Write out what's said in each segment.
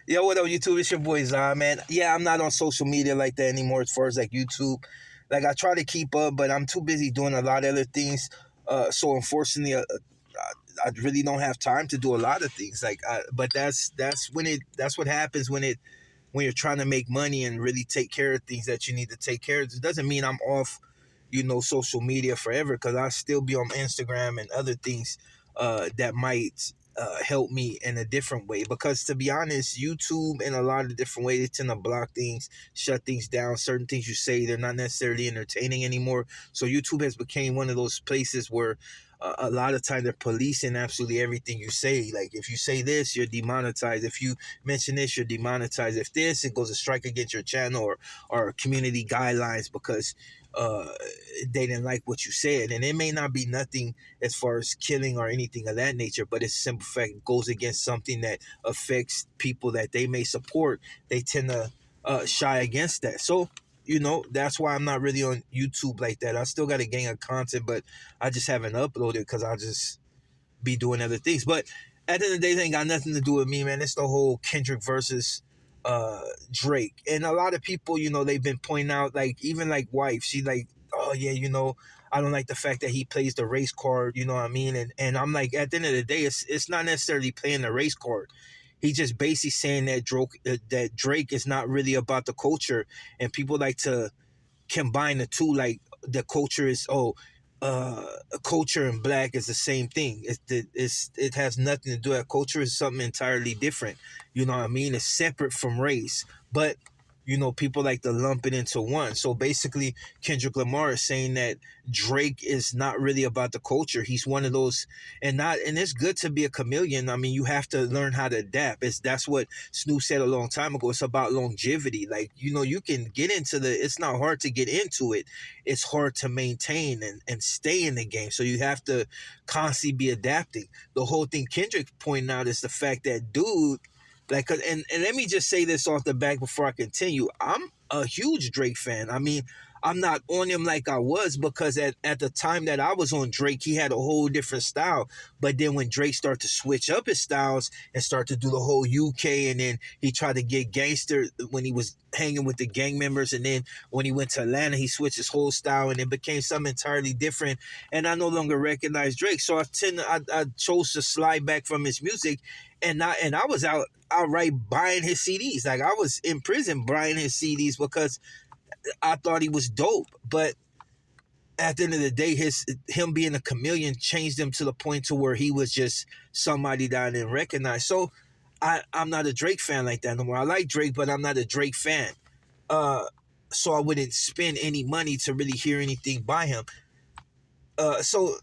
Yo, what up, YouTube? It's your boy Zon, man. Yeah, I'm not on social media like that anymore as far as like YouTube. Like, I try to keep up, but I'm too busy doing a lot of other things. So unfortunately, I really don't have time to do a lot of things. But that's what happens when you're trying to make money and really take care of things that you need to take care of. It doesn't mean I'm off, social media forever, because I still be on Instagram and other things that might help me in a different way. Because to be honest, YouTube in a lot of different ways, they tend to block things, shut things down. Certain things you say, they're not necessarily entertaining anymore. So YouTube has become one of those places where a lot of time they're policing absolutely everything you say. Like, if you say this, you're demonetized. If you mention this, you're demonetized. If this, it goes a strike against your channel, or community guidelines, because uh they didn't like what you said. And it may not be nothing as far as killing or anything of that nature, but it's simple fact goes against something that affects people that they may support. They tend to shy against that. So that's why I'm not really on YouTube like that. I still got a gang of content, but I just haven't uploaded because I just be doing other things. But at the end of the day, it ain't got nothing to do with me, man. It's the whole Kendrick versus Drake. And a lot of people, they've been pointing out, like, even like wife, she like, oh yeah, I don't like the fact that he plays the race card, you know what I mean? And I'm like, at the end of the day, it's not necessarily playing the race card. He just basically saying that Drake is not really about the culture, and people like to combine the two. Like, the culture is, culture and black is the same thing. It has nothing to do with culture. Is something entirely different. You know what I mean? It's separate from race, but people like to lump it into one. So basically, Kendrick Lamar is saying that Drake is not really about the culture. He's one of those, and it's good to be a chameleon. I mean, you have to learn how to adapt. That's what Snoop said a long time ago. It's about longevity. Like, you can get into it's not hard to get into it. It's hard to maintain and stay in the game. So you have to constantly be adapting. The whole thing Kendrick pointing out is the fact that, dude, like, and let me just say this off the back before I continue. I'm a huge Drake fan. I mean, I'm not on him like I was, because at the time that I was on Drake, he had a whole different style. But then when Drake started to switch up his styles and start to do the whole UK, and then he tried to get gangster when he was hanging with the gang members, and then when he went to Atlanta, he switched his whole style and it became something entirely different. And I no longer recognize Drake, so I chose to slide back from his music, and I was outright buying his CDs. Like, I was in prison buying his CDs because I thought he was dope. But at the end of the day, him being a chameleon changed him to the point to where he was just somebody that I didn't recognize. So I'm not a Drake fan like that no more. I like Drake, but I'm not a Drake fan. So I wouldn't spend any money to really hear anything by him. So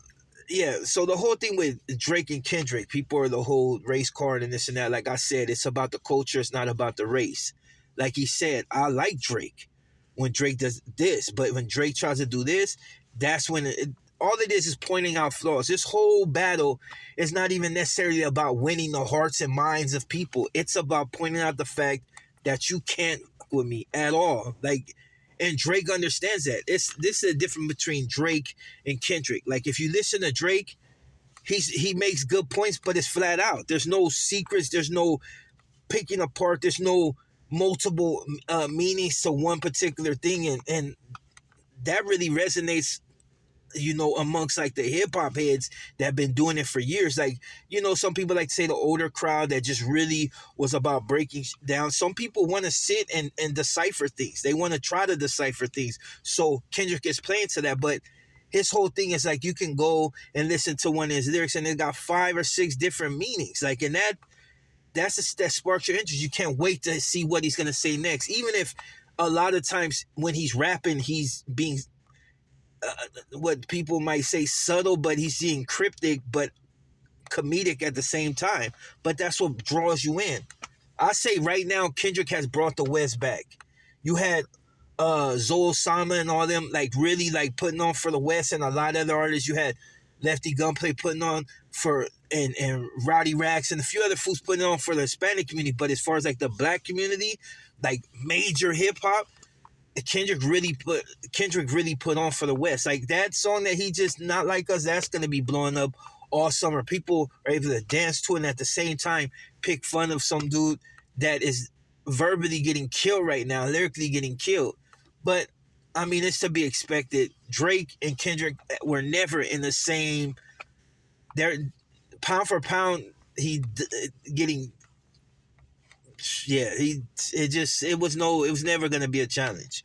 yeah, so the whole thing with Drake and Kendrick, people are the whole race card and this and that. Like I said, it's about the culture, it's not about the race. Like he said, I like Drake when Drake does this, but when Drake tries to do this, that's when all it is pointing out flaws. This whole battle is not even necessarily about winning the hearts and minds of people. It's about pointing out the fact that you can't with me at all. Like, and Drake understands that. This is a difference between Drake and Kendrick. Like, if you listen to Drake, he makes good points, but it's flat out. There's no secrets. There's no picking apart. There's no multiple meanings to one particular thing, and that really resonates, amongst like the hip hop heads that have been doing it for years. Like, some people like to say the older crowd that just really was about breaking down. Some people want to sit and decipher things. They want to try to decipher things. So Kendrick is playing to that, but his whole thing is like, you can go and listen to one of his lyrics and it got 5 or 6 different meanings. Like, and that sparks your interest. You can't wait to see what he's gonna say next. Even if a lot of times when he's rapping, he's being what people might say subtle, but he's being cryptic, but comedic at the same time. But that's what draws you in. I say right now, Kendrick has brought the West back. You had Zoe Sama and all them like really like putting on for the West, and a lot of other artists. You had Lefty Gunplay putting on for and Rowdy Rax and a few other fools putting on for the Hispanic community. But as far as like the black community, like major hip hop, Kendrick really put on for the West. Like that song that he just not like us, that's gonna be blowing up all summer. People are able to dance to it, and at the same time, pick fun of some dude that is verbally getting killed right now, lyrically getting killed. But I mean, it's to be expected. Drake and Kendrick were never in the same. They're pound for pound. Getting, yeah. It was never gonna be a challenge.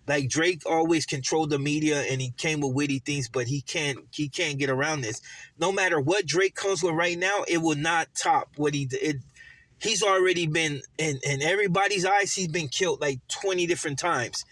Like Drake always controlled the media and he came with witty things, but he can't get around this. No matter what Drake comes with right now, it will not top what he did. He's already been in everybody's eyes. He's been killed like 20 different times,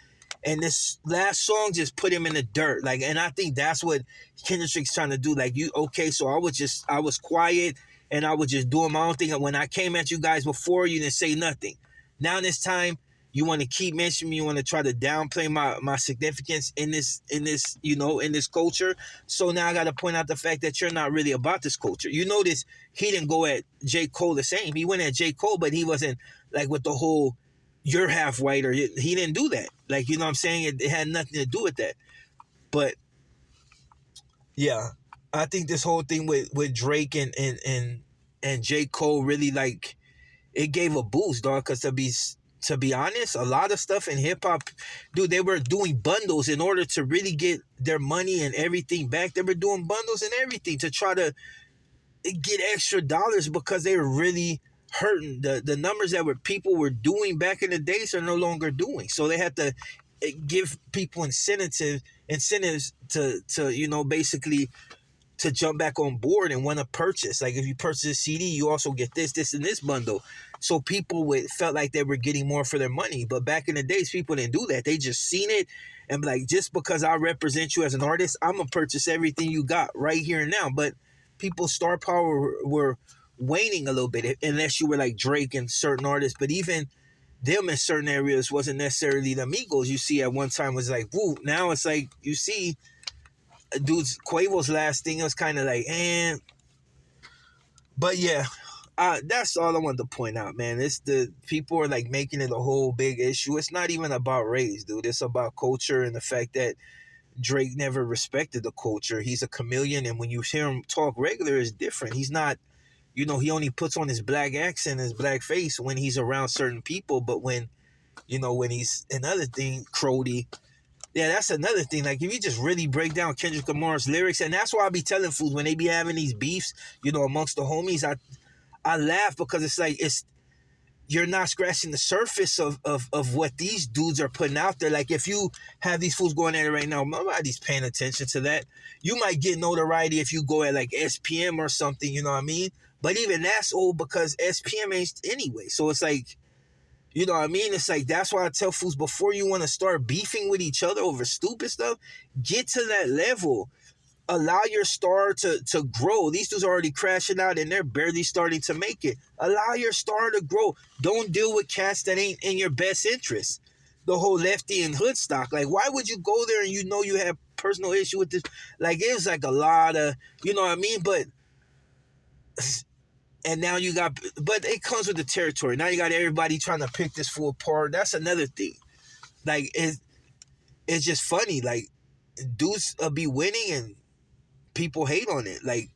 and this last song just put him in the dirt. Like, and I think that's what Kendrick's trying to do. Like, okay? So I was quiet and I was just doing my own thing. And when I came at you guys before, you didn't say nothing. Now this time, you want to keep mentioning me. You want to try to downplay my significance in this in this culture. So now I got to point out the fact that you're not really about this culture. You notice he didn't go at J. Cole the same. He went at J. Cole, but he wasn't like with the whole "you're half white" or he didn't do that. Like, you know what I'm saying? It had nothing to do with that. But yeah, I think this whole thing with Drake and J. Cole really, like, it gave a boost, dog. Because to be honest, a lot of stuff in hip hop, dude, they were doing bundles in order to really get their money and everything back. They were doing bundles and everything to try to get extra dollars because they were really hurting. The numbers that people were doing back in the days are no longer doing. So they had to give people incentives to basically to jump back on board and want to purchase. Like, if you purchase a CD, you also get this, and this bundle. So people felt like they were getting more for their money. But back in the days, people didn't do that. They just seen it and be like, just because I represent you as an artist, I'm going to purchase everything you got right here and now. But people's star power were waning a little bit, unless you were like Drake and certain artists. But even them in certain areas wasn't necessarily the Migos you see at one time was like, woo. Now it's like, you see, dude's Quavo's last thing, it was kind of like, but yeah, that's all I wanted to point out, man. It's the people are like making it a whole big issue. It's not even about race, dude. It's about culture and the fact that Drake never respected the culture. He's a chameleon, and when you hear him talk regular, it's different. He's not, he only puts on his black accent, his black face when he's around certain people. But when he's another thing, Crody. Yeah, that's another thing. Like, if you just really break down Kendrick Lamar's lyrics, and that's why I be telling fools when they be having these beefs, amongst the homies, I laugh because it's like you're not scratching the surface of what these dudes are putting out there. Like, if you have these fools going at it right now, nobody's paying attention to that. You might get notoriety if you go at like SPM or something, you know what I mean? But even that's old because SPM ain't anyway. So it's like, you know what I mean? It's like, that's why I tell fools, before you want to start beefing with each other over stupid stuff, get to that level. Allow your star to grow. These dudes are already crashing out and they're barely starting to make it. Allow your star to grow. Don't deal with cats that ain't in your best interest. The whole lefty and hood stock. Like, why would you go there and you have personal issue with this? Like, it was like a lot of, you know what I mean? But, and now but it comes with the territory. Now you got everybody trying to pick this fool apart. That's another thing. Like, it's just funny. Like, dudes be winning and people hate on it. Like,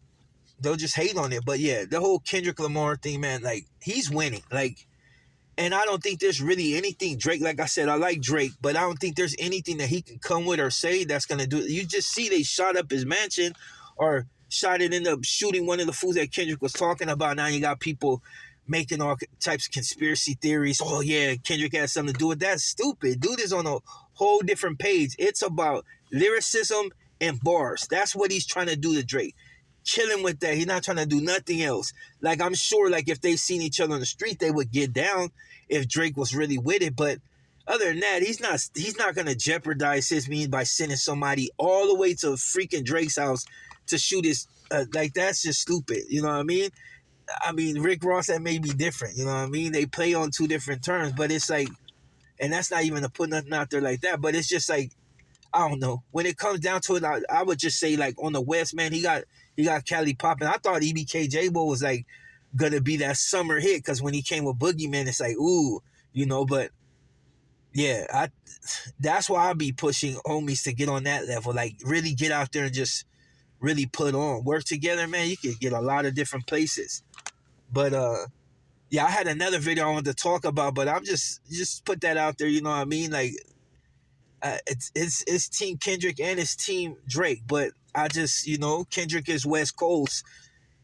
they'll just hate on it. But yeah, the whole Kendrick Lamar thing, man, like, he's winning. Like, and I don't think there's really anything Drake, like I said, I like Drake, but I don't think there's anything that he can come with or say that's going to do it. You just see they shot up his mansion, or ended up shooting one of the fools that Kendrick was talking about. Now you got people making all types of conspiracy theories. Oh yeah, Kendrick has something to do with that. Stupid. Dude is on a whole different page. It's about lyricism and bars. That's what he's trying to do to Drake. Chilling with that. He's not trying to do nothing else. Like, I'm sure, like, if they seen each other on the street, they would get down if Drake was really with it. But other than that, he's not gonna jeopardize his means by sending somebody all the way to freaking Drake's house to shoot his like, that's just stupid. You know what I mean? I mean, Rick Ross, that may be different. You know what I mean? They play on two different terms, but it's like, and that's not even to put nothing out there like that. But it's just like, I don't know. When it comes down to it, I would just say, like, on the West, man, he got Cali popping. I thought EBKJ-Bo was like gonna be that summer hit, because when he came with Boogeyman, it's like, ooh, but yeah, that's why I be pushing homies to get on that level. Like, really get out there and just really put on. Work together, man, you could get a lot of different places. But Yeah, I had another video I wanted to talk about, but I'm just put that out there. You know what I mean? Like, it's Team Kendrick and it's Team Drake, but I just, Kendrick is West Coast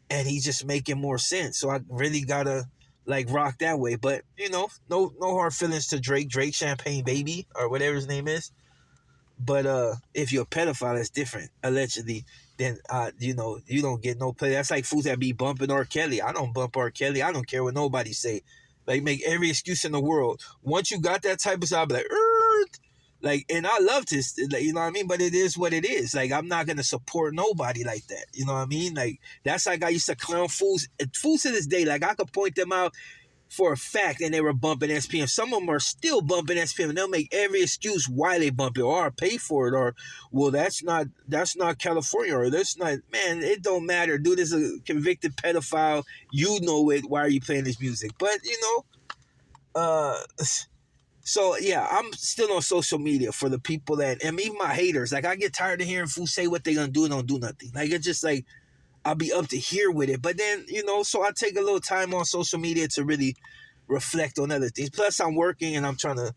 and he's just making more sense. So I really gotta like rock that way. But no hard feelings to Drake. Drake Champagne Baby or whatever his name is. But if you're a pedophile, that's different. Allegedly, then you don't get no play. That's like fools that be bumping R. Kelly. I don't bump R. Kelly. I don't care what nobody say. Like make every excuse in the world. Once you got that type of stuff, I'll be like, like, and I love this, like, you know what I mean? But it is what it is. Like, I'm not gonna support nobody like that. You know what I mean? Like, that's like I used to clown fools. Fools to this day, like I could point them out for a fact, and they were bumping SPM. Some of them are still bumping SPM, and they'll make every excuse why they bump it, or I pay for it, or well, that's not California, or that's not. Man, it don't matter. Dude is a convicted pedophile. You know it. Why are you playing this music? But uh. So yeah, I'm still on social media for the people that, and even my haters. Like I get tired of hearing fools say what they gonna do and don't do nothing. Like it's just like I'll be up to here with it. But then so I take a little time on social media to really reflect on other things. Plus, I'm working and I'm trying to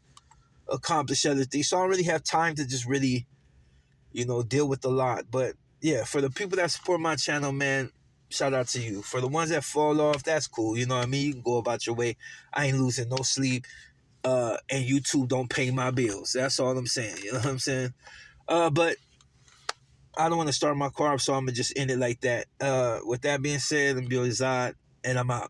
accomplish other things, so I don't really have time to just really deal with a lot. But yeah, for the people that support my channel, man, shout out to you. For the ones that fall off, that's cool. You know what I mean? You can go about your way. I ain't losing no sleep. And YouTube don't pay my bills. That's all I'm saying. You know what I'm saying? But I don't want to start my car up, so I'm gonna just end it like that. With that being said, I'm Billy Zod, and I'm out.